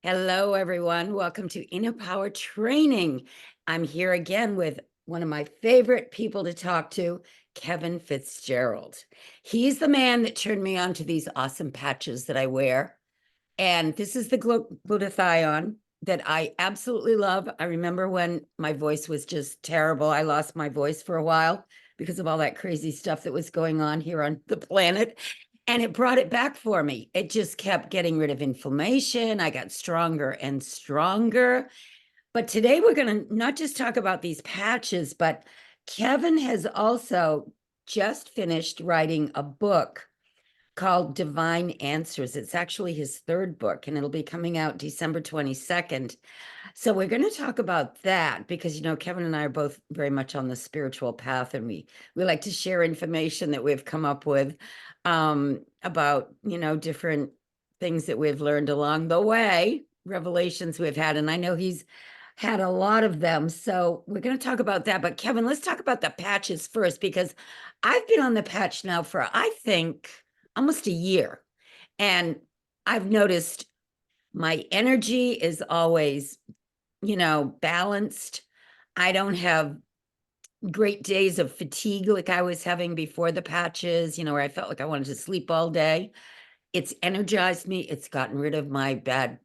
Hello, everyone. Welcome to Inner Power Training. I'm here again with one of my favorite people to talk to, Kevin Fitzgerald. He's the man that turned me on to these awesome patches that I wear. And this is the glutathione that I absolutely love. I remember when my voice was just terrible. I lost my voice for a while because of all that crazy stuff that was going on here on the planet. And it brought it back for me. It just kept getting rid of inflammation. I got stronger and stronger. But today we're going to not just talk about these patches, but Kevin has also just finished writing a book called Divine Answers. It's actually his third book, and it'll be coming out December 22nd. So we're going to talk about that because, Kevin and I are both very much on the spiritual path, and we like to share information that we've come up with about, different things that we've learned along the way, revelations we've had. And I know he's had a lot of them. So we're going to talk about that. But Kevin, let's talk about the patches first, because I've been on the patch now for, I think, almost a year. And I've noticed my energy is always, balanced. I don't have great days of fatigue like I was having before the patches, where I felt like I wanted to sleep all day. It's energized me. It's gotten rid of my bad,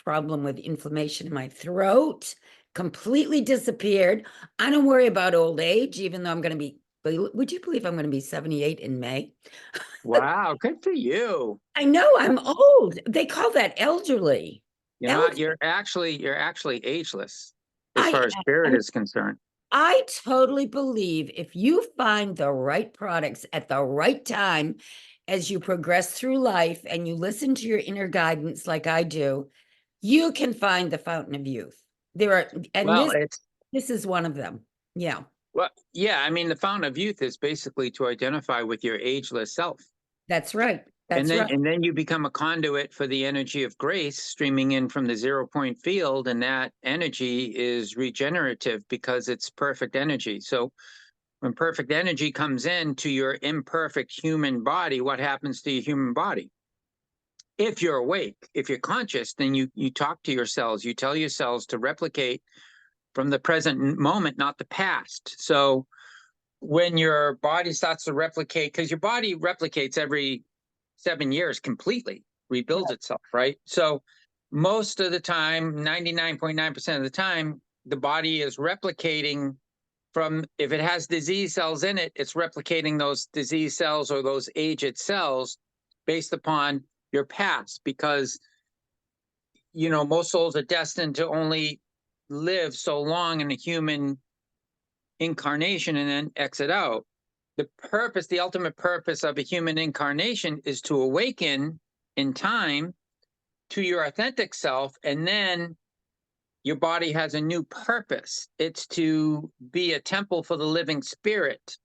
problem with inflammation in my throat, completely disappeared. I don't worry about old age, even though I'm going to be, would you believe I'm going to be 78 in May? Wow, good for you. I know I'm old. They call that elderly. You're not, Elderly. you're actually ageless as I far as spirit am is concerned. I totally believe if you find the right products at the right time as you progress through life and you listen to your inner guidance like I do, you can find the fountain of youth. There are, and Well, this is one of them. Yeah, yeah, I mean, the fountain of youth is basically to identify with your ageless self. that's right. And That's then right. and then you become a conduit for the energy of grace streaming in from the 0 point field, and that energy is regenerative because it's perfect energy. So when perfect energy comes into your imperfect human body, what happens to your human body? If you're awake, if you're conscious, then you talk to your cells, you tell your cells to replicate from the present moment, not the past. So when your body starts to replicate, because your body replicates every 7 years completely, rebuilds itself, right? So most of the time, 99.9% of the time, the body is replicating from, if it has disease cells in it, it's replicating those disease cells or those aged cells based upon your past, because most souls are destined to only live so long in a human incarnation and then exit out. The ultimate purpose of a human incarnation is to awaken in time to your authentic self, and then your body has a new purpose. It's to be a temple for the living spirit.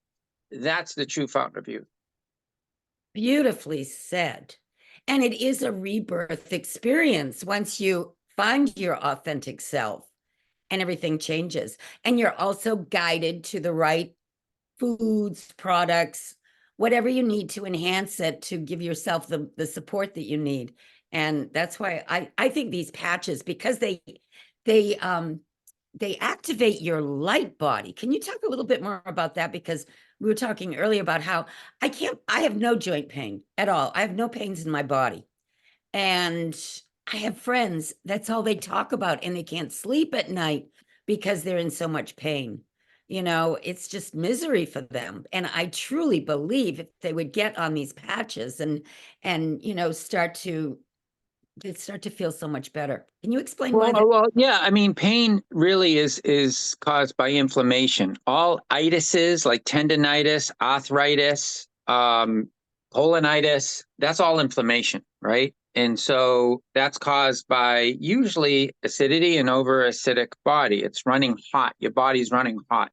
That's the true fountain of youth. Beautifully said. And it is a rebirth experience once you find your authentic self and everything changes. And you're also guided to the right foods, products, whatever you need to enhance it, to give yourself the support that you need. And that's why I think these patches, because they they activate your light body. Can you talk a little bit more about that? Because we were talking earlier about how I have no joint pain at all. I have no pains in my body. And I have friends, that's all they talk about, and they can't sleep at night because they're in so much pain. It's just misery for them. And I truly believe if they would get on these patches and start to feel so much better. Can you explain why that? Well, yeah. I mean, pain really is caused by inflammation. All itises like tendonitis, arthritis, colonitis, that's all inflammation, right? And so that's caused by usually acidity and over acidic body. It's running hot. Your body's running hot.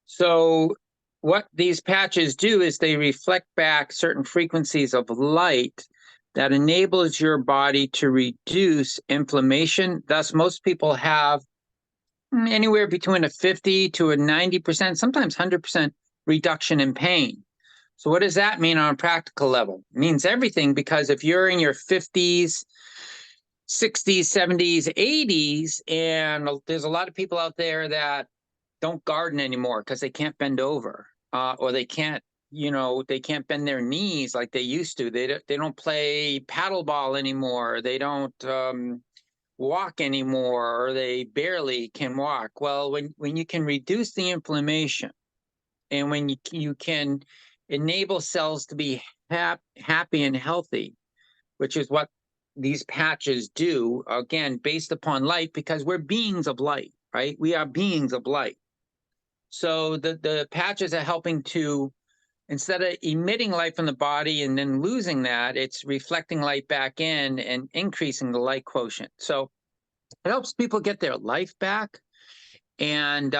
So what these patches do is they reflect back certain frequencies of light that enables your body to reduce inflammation. Thus, most people have anywhere between a 50 to a 90%, sometimes 100% reduction in pain. So what does that mean on a practical level? It means everything, because if you're in your 50s, 60s, 70s, 80s, and there's a lot of people out there that don't garden anymore because they can't bend over, or they can't, they can't bend their knees like they used to. They don't play paddleball anymore. They don't walk anymore, or they barely can walk. Well, when you can reduce the inflammation, and when you can enable cells to be happy and healthy, which is what these patches do, again, based upon light, because we're beings of light, right? We are beings of light. So the patches are helping to, instead of emitting light from the body and then losing that, it's reflecting light back in and increasing the light quotient. So it helps people get their life back. And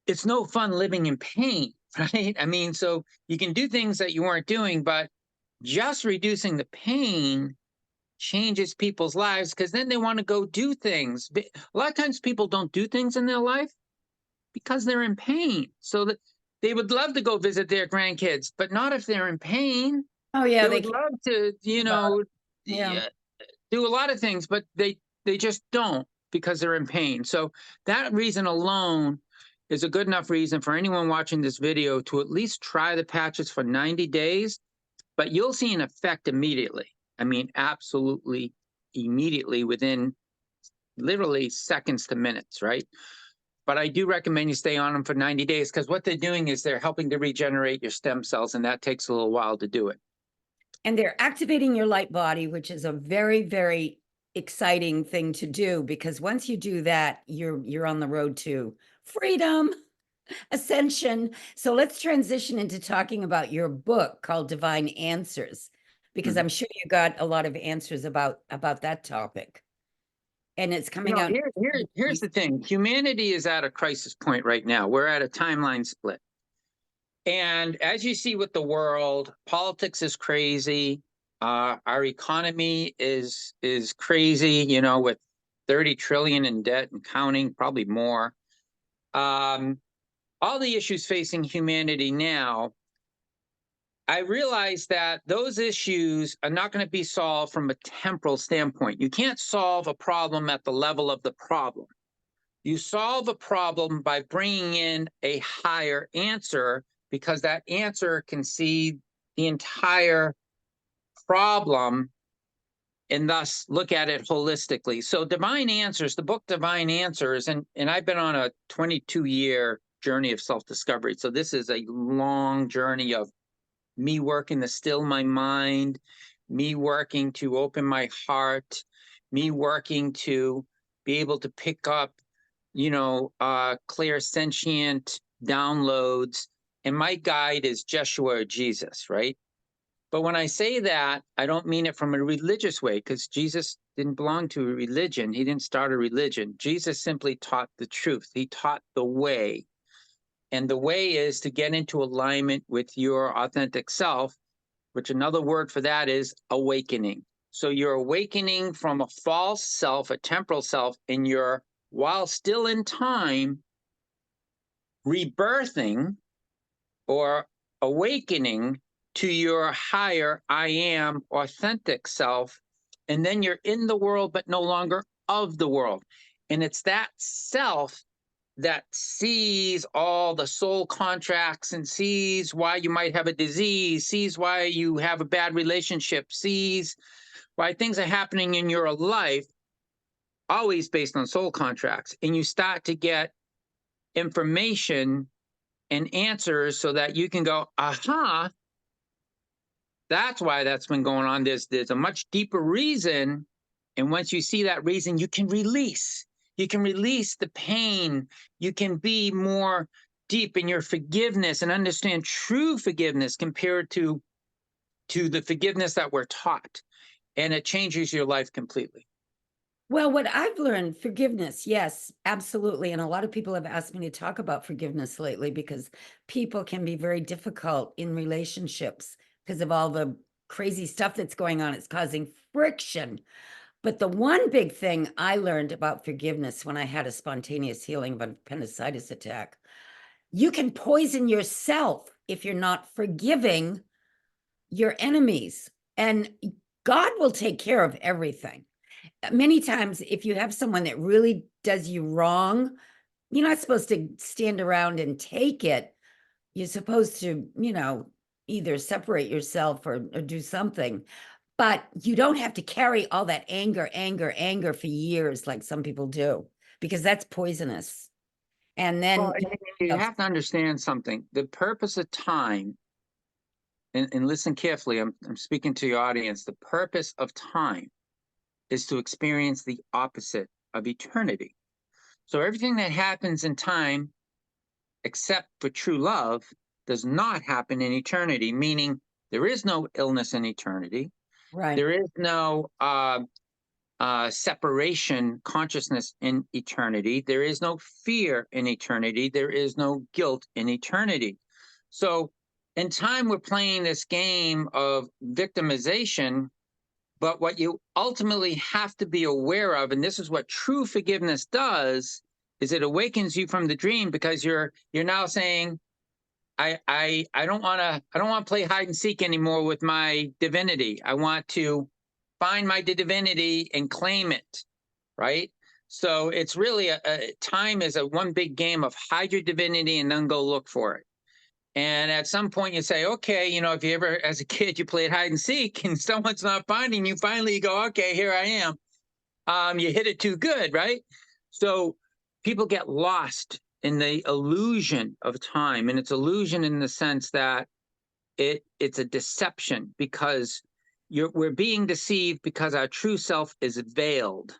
it's no fun living in pain, right? I mean, so you can do things that you weren't doing, but just reducing the pain changes people's lives, because then they want to go do things. A lot of times people don't do things in their life because they're in pain. So that they would love to go visit their grandkids, but not if they're in pain. Oh yeah, They they would can't. love to, Yeah. do a lot of things, but they just don't, because they're in pain. So that reason alone is a good enough reason for anyone watching this video to at least try the patches for 90 days, but you'll see an effect immediately. I mean, absolutely immediately, within literally seconds to minutes, right? But I do recommend you stay on them for 90 days, because what they're doing is they're helping to regenerate your stem cells, and that takes a little while to do it. And they're activating your light body, which is a very, very exciting thing to do, because once you do that, you're on the road to freedom, ascension. So let's transition into talking about your book called Divine Answers, because I'm sure you got a lot of answers about that topic. And it's coming out. Here's the thing. Humanity is at a crisis point right now. We're at a timeline split. And as you see with the world, politics is crazy. Our economy is crazy, with 30 trillion in debt and counting, probably more. All the issues facing humanity now, I realize that those issues are not going to be solved from a temporal standpoint. You can't solve a problem at the level of the problem. You solve a problem by bringing in a higher answer, because that answer can see the entire problem and thus look at it holistically. So Divine Answers, the book Divine Answers, and I've been on a 22-year journey of self-discovery. So this is a long journey of me working to still my mind, me working to open my heart, me working to be able to pick up, clear sentient downloads. And my guide is Jeshua or Jesus, right? But when I say that, I don't mean it from a religious way, because Jesus didn't belong to a religion. He didn't start a religion. Jesus simply taught the truth. He taught the way. And the way is to get into alignment with your authentic self, which another word for that is awakening. So you're awakening from a false self, a temporal self, and you're, while still in time, rebirthing or awakening to your higher I am authentic self. And then you're in the world, but no longer of the world. And it's that self that sees all the soul contracts and sees why you might have a disease, sees why you have a bad relationship, sees why things are happening in your life, always based on soul contracts. And you start to get information and answers so that you can go, aha, that's why that's been going on. There's a much deeper reason. And once you see that reason, you can release. You can release the pain. You can be more deep in your forgiveness and understand true forgiveness compared to the forgiveness that we're taught. And it changes your life completely. Well, what I've learned, forgiveness, yes, absolutely. And a lot of people have asked me to talk about forgiveness lately, because people can be very difficult in relationships because of all the crazy stuff that's going on. It's causing friction. But the one big thing I learned about forgiveness when I had a spontaneous healing of an appendicitis attack, you can poison yourself if you're not forgiving your enemies. And God will take care of everything. Many times, if you have someone that really does you wrong, you're not supposed to stand around and take it. You're supposed to, either separate yourself or do something. But you don't have to carry all that anger for years like some people do, because that's poisonous. And Well, then you have to understand something. The purpose of time, and listen carefully, I'm speaking to your audience. The purpose of time is to experience the opposite of eternity. So everything that happens in time, except for true love, does not happen in eternity, meaning there is no illness in eternity. right. There is no separation consciousness in eternity. There is no fear in eternity. There is no guilt in eternity. So in time, we're playing this game of victimization. But what you ultimately have to be aware of, and this is what true forgiveness does, is it awakens you from the dream, because you're now saying, I don't want to play hide and seek anymore with my divinity. I want to find my divinity and claim it, right? So it's really time is a one big game of hide your divinity and then go look for it. And at some point you say, okay, if you ever, as a kid, you played hide and seek and someone's not finding you, finally you go, okay, here I am. You hit it too good, right? So people get lost in the illusion of time. And it's illusion in the sense that it's a deception, because we're being deceived because our true self is veiled.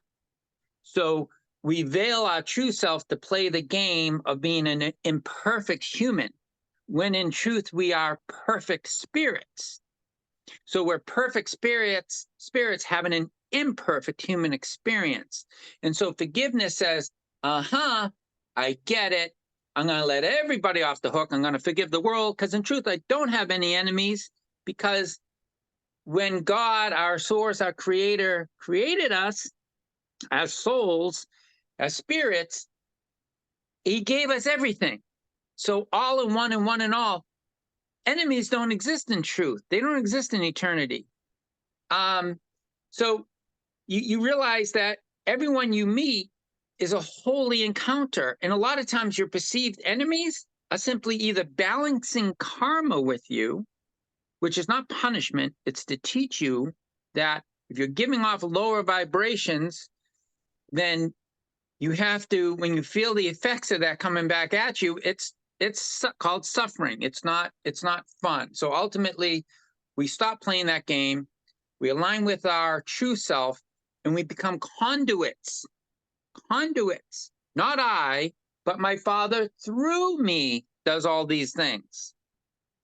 So we veil our true self to play the game of being an imperfect human, when in truth we are perfect spirits. So we're perfect spirits having an imperfect human experience. And so forgiveness says, I get it. I'm going to let everybody off the hook. I'm going to forgive the world, because in truth, I don't have any enemies, because when God, our source, our creator, created us as souls, as spirits, he gave us everything. So all in one and one in all, enemies don't exist in truth. They don't exist in eternity. So you realize that everyone you meet is a holy encounter. And a lot of times your perceived enemies are simply either balancing karma with you, which is not punishment. It's to teach you that if you're giving off lower vibrations, then you have to, when you feel the effects of that coming back at you, it's called suffering. It's not fun. So ultimately, we stop playing that game. We align with our true self, and we become conduits. Conduits. Not I, but my Father through me does all these things.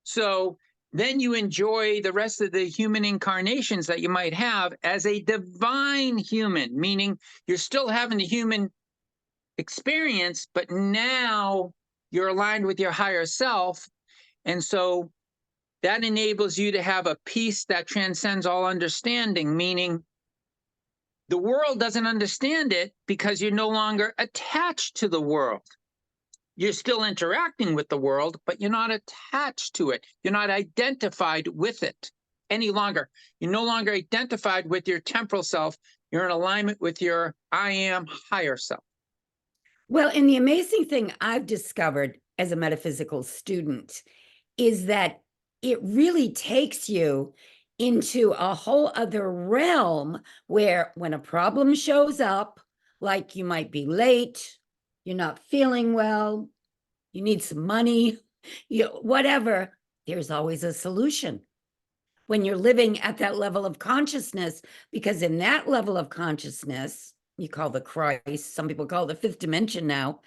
So then you enjoy the rest of the human incarnations that you might have as a divine human, meaning you're still having the human experience, but now you're aligned with your higher self. And so that enables you to have a peace that transcends all understanding, meaning the world doesn't understand it because you're no longer attached to the world. You're still interacting with the world, but you're not attached to it. You're not identified with it any longer. You're no longer identified with your temporal self. You're in alignment with your I am higher self. Well, and the amazing thing I've discovered as a metaphysical student is that it really takes you into a whole other realm where when a problem shows up, like you might be late, you're not feeling well, you need some money, whatever, there's always a solution when you're living at that level of consciousness, because in that level of consciousness, you call the Christ, some people call it the fifth dimension now,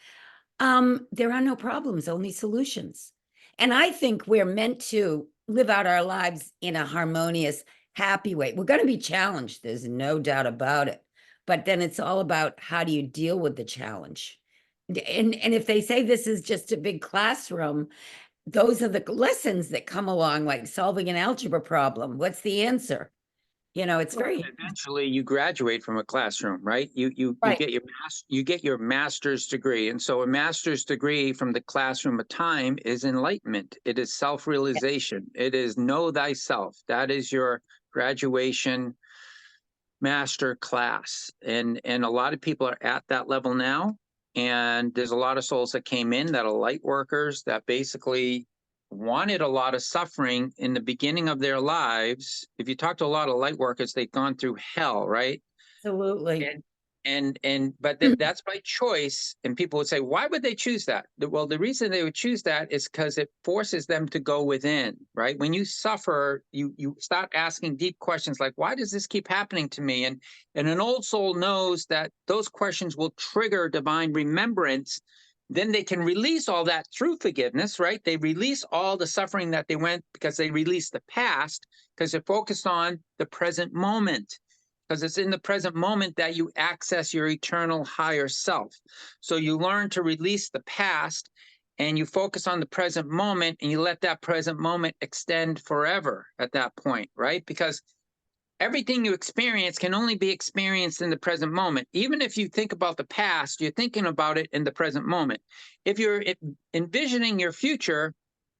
there are no problems, only solutions. And I think we're meant to live out our lives in a harmonious, happy way. We're going to be challenged, there's no doubt about it. But then it's all about how do you deal with the challenge. And if they say this is just a big classroom, those are the lessons that come along, like solving an algebra problem. What's the answer? It's very Eventually you graduate from a classroom, right? You right. get your master's degree. And so a master's degree from the classroom of time is enlightenment. It is self-realization. It is know thyself. That is your graduation master class, and a lot of people are at that level now. And there's a lot of souls that came in that are light workers that basically wanted a lot of suffering in the beginning of their lives. If you talk to a lot of light workers, they've gone through hell, right? Absolutely. But that's by choice. And people would say, why would they choose that? Well, the reason they would choose that is because it forces them to go within, right? When you suffer, you start asking deep questions like, why does this keep happening to me? And an old soul knows that those questions will trigger divine remembrance. Then they can release all that through forgiveness, right? They release all the suffering that they went because they released the past, because they're focused on the present moment, because it's in the present moment that you access your eternal higher self. So you learn to release the past and you focus on the present moment, and you let that present moment extend forever at that point, right? Because everything you experience can only be experienced in the present moment. Even if you think about the past, you're thinking about it in the present moment. If you're envisioning your future,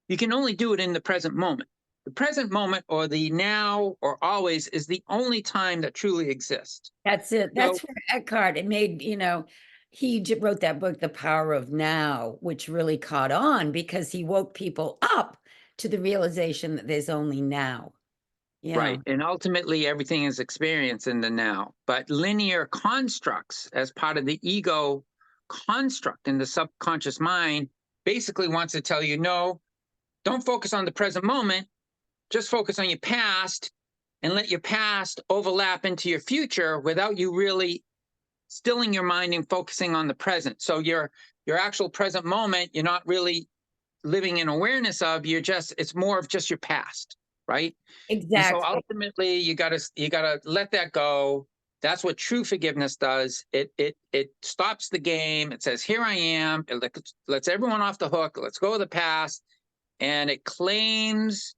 you can only do it in the present moment. The present moment, or the now or always, is the only time that truly exists. That's it. So, That's where Eckhart, it made, he wrote that book, The Power of Now, which really caught on because he woke people up to the realization that there's only now. Yeah, right. And ultimately, everything is experienced in the now. But linear constructs, as part of the ego construct in the subconscious mind, basically wants to tell you, no, don't focus on the present moment, just focus on your past and let your past overlap into your future without you really stilling your mind and focusing on the present. So your actual present moment, you're not really living in awareness of. It's more of just your past, right? And so exactly. ultimately, you gotta let that go. That's what true forgiveness does. It stops the game. It says, "Here I am." It lets everyone off the hook. Let's go to the past, and it claims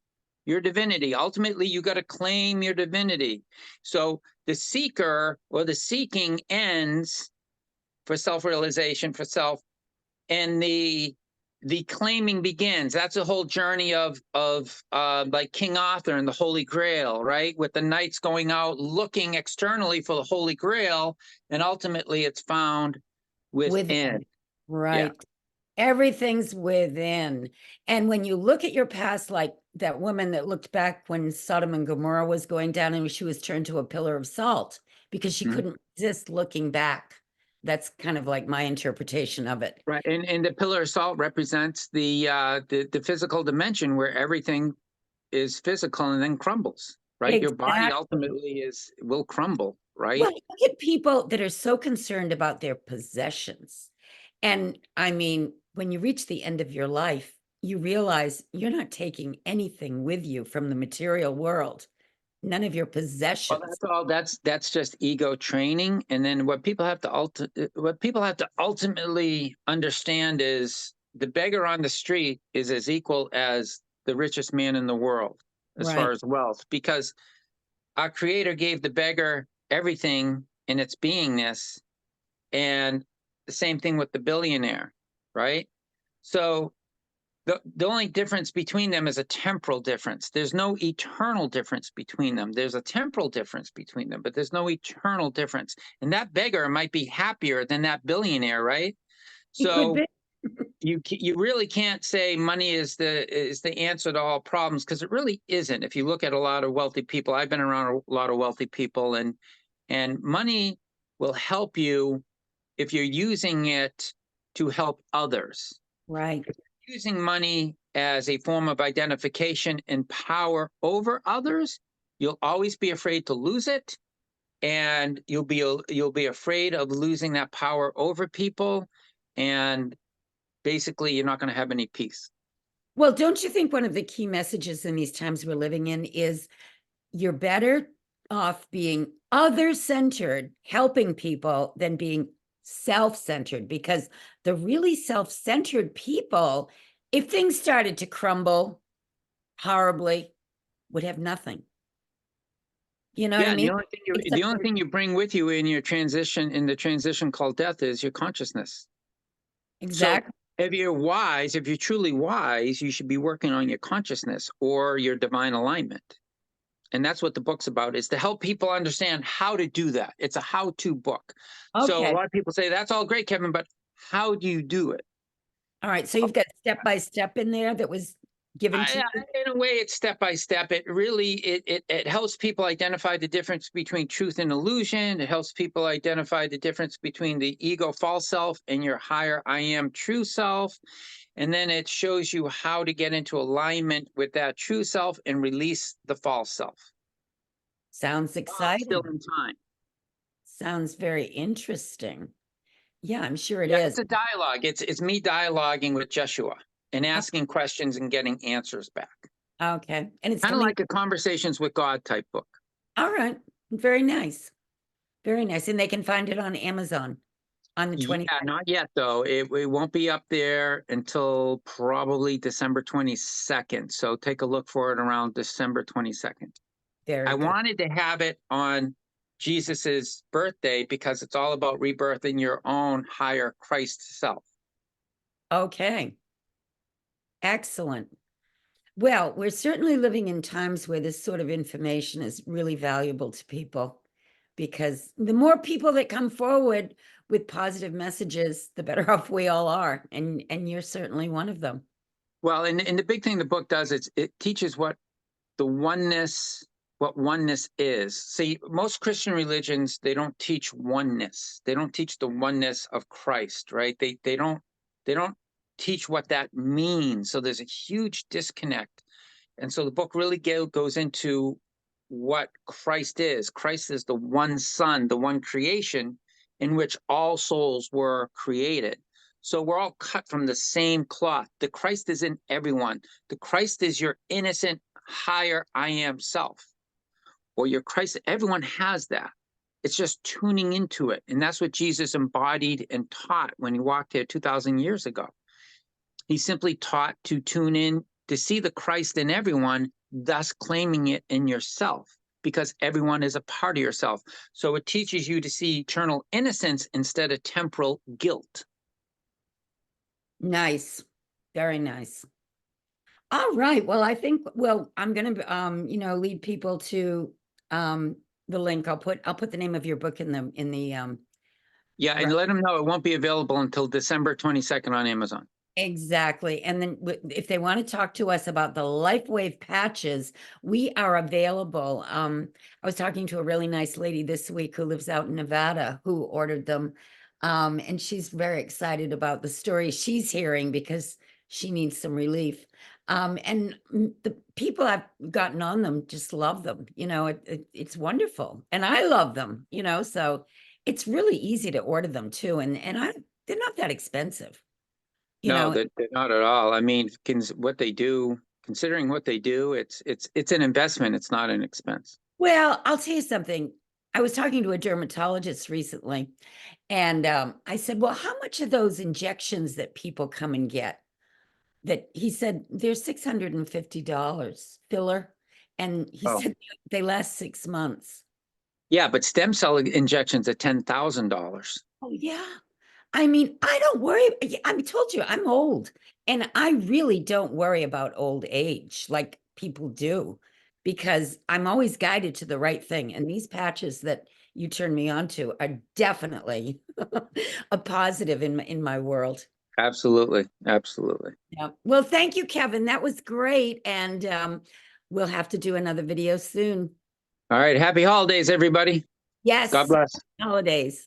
your divinity. Ultimately, you got to claim your divinity. So the seeker, or the seeking, ends for self-realization, for self, and the claiming begins. That's a whole journey of like King Arthur and the Holy Grail, right? With the knights going out looking externally for the Holy Grail, and ultimately it's found within. Within, Yeah. right. Everything's within. And when you look at your past, like that woman that looked back when Sodom and Gomorrah was going down and she was turned to a pillar of salt because she Mhm. couldn't resist looking back. That's kind of like my interpretation of it. Right, and the pillar of salt represents the physical dimension where everything is physical and then crumbles. Right, your body Exactly. ultimately will crumble. Well, Right. look at people that are so concerned about their possessions. And I mean, when you reach the end of your life, you realize you're not taking anything with you from the material world, none of your Well, possessions. that's all. That's just ego training, and then what people have to ultimately understand is the beggar on the street is as equal as the richest man in the world as far Right. as wealth, because our Creator gave the beggar everything in its beingness, and the same thing with the billionaire, right? So the only difference between them is a temporal difference. There's no eternal difference between them. There's a temporal difference between them, but there's no eternal difference. And that beggar might be happier than that billionaire, right? It could So be. you really can't say money is the answer to all problems, because it really isn't. If you look at a lot of wealthy people, I've been around a lot of wealthy people, and money will help you if you're using it to help others. Right. Using money as a form of identification and power over others, you'll always be afraid to lose it, and you'll be afraid of losing that power over people, and basically you're not going to have any peace. Well, don't you think one of the key messages in these times we're living in is you're better off being other-centered, helping people, than being self-centered? Because the really self-centered people, if things started to crumble horribly, would have nothing. You know what I Yeah, and mean? the Except only for thing you bring with you in your transition, in the transition called death, is your consciousness. So exact if you're truly wise, you should be working on your consciousness or your divine alignment. And that's what the book's about, is to help people understand how to do that. It's a how-to book. So a Okay. lot of people say, that's all great, Kevin, but how do you do it? All right. So you've got step by step in there that was given to you. In a way, it's step by step. It really it helps people identify the difference between truth and illusion. It helps people identify the difference between the ego false self and your higher I am true self. And then it shows you how to get into alignment with that true self and release the false self. Sounds Still exciting. in time. Sounds very interesting. Yeah, I'm sure it Yeah, is. it's a dialogue. It's me dialoguing with Jeshua and asking questions and getting answers back. Okay. And it's Kind of coming. like a conversations with God type book. All right. Very nice. Very nice. And they can find it on Amazon on the Yeah, 20th. not yet though. It won't be up there until probably December 22nd. So take a look for it around December 22nd. Very I good. wanted to have it on Jesus's birthday because it's all about rebirthing your own higher Christ self. Okay. Excellent. Well, we're certainly living in times where this sort of information is really valuable to people, because the more people that come forward with positive messages, the better off we all are. And you're certainly one of them. Well, and the big thing the book does is it teaches what oneness is. See, most Christian religions, they don't teach oneness. They don't teach the oneness of Christ, right? They don't teach what that means. So there's a huge disconnect. And so the book really goes into what Christ is. Christ is the one Son, the one creation in which all souls were created. So we're all cut from the same cloth. The Christ is in everyone. The Christ is your innocent, higher I am self, or your Christ. Everyone has that. It's just tuning into it. And that's what Jesus embodied and taught when he walked here 2,000 years ago. He simply taught to tune in to see the Christ in everyone, thus claiming it in yourself, because everyone is a part of yourself. So it teaches you to see eternal innocence instead of temporal guilt. Nice. Very nice. All right. Well, I think, well, I'm going to, lead people to the link. I'll put the name of your book in the Yeah, and let them know it won't be available until December 22nd on Amazon. Exactly. And then if they want to talk to us about the Lifewave patches, we are available. I was talking to a really nice lady this week who lives out in Nevada who ordered them. And she's very excited about the story she's hearing because she needs some relief. And the people I've gotten on them just love them. It's wonderful. And I love them, so it's really easy to order them too. And they're not that expensive. No, they're not at all. I mean, what they do, considering what they do, it's an investment. It's not an expense. Well, I'll tell you something. I was talking to a dermatologist recently, and I said, well, how much are those injections that people come and get? That he said they're $650 filler. And he said they last 6 months. Yeah, but stem cell injections are $10,000. Oh, yeah. I mean, I don't worry. I told you I'm old, and I really don't worry about old age like people do, because I'm always guided to the right thing. And these patches that you turn me on to are definitely a positive in my world. Absolutely. Absolutely. Yeah. Well, thank you, Kevin. That was great. And we'll have to do another video soon. All right. Happy holidays, everybody. Yes. God bless. Holidays.